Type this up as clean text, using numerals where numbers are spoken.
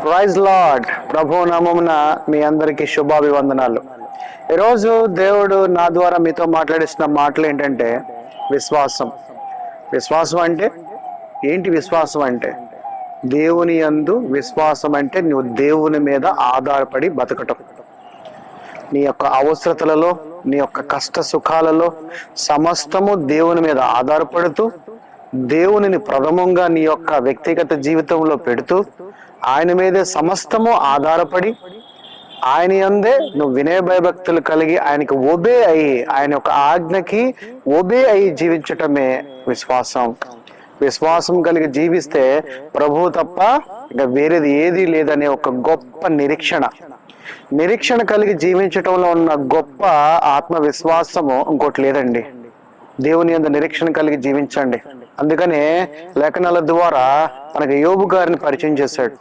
Praise lord. ప్రభు నామమున మీ అందరికీ శుభాభివందనాలు. ఈరోజు దేవుడు నా ద్వారా మీతో మాట్లాడిస్తున్న మాటలు ఏంటంటే విశ్వాసం. విశ్వాసం అంటే ఏంటి? విశ్వాసం అంటే దేవుని యందు విశ్వాసం అంటే నువ్వు దేవుని మీద ఆధారపడి బతకటం. నీ యొక్క అవసరతలలో, నీ యొక్క కష్ట సుఖాలలో సమస్తము దేవుని మీద ఆధారపడుతూ, దేవునిని ప్రథమంగా నీ యొక్క వ్యక్తిగత జీవితంలో పెడుతూ, ఆయన మీదే సమస్తము ఆధారపడి, ఆయన యందే నువ్వు వినయ భయభక్తులు కలిగి ఆయనకి ఒబే అయి, ఆయన యొక్క ఆజ్ఞకి ఒబే అయి జీవించటమే విశ్వాసం. విశ్వాసం కలిగి జీవిస్తే ప్రభు తప్ప ఇంకా వేరేది ఏదీ లేదనే ఒక గొప్ప నిరీక్షణ కలిగి జీవించటంలో ఉన్న గొప్ప ఆత్మవిశ్వాసము ఇంకోటి లేదండి. దేవుని యందు నిరీక్షణ కలిగి జీవించండి. అందుకనే లేఖనాల ద్వారా మనకి యోబు గారిని పరిచయం చేశాడు.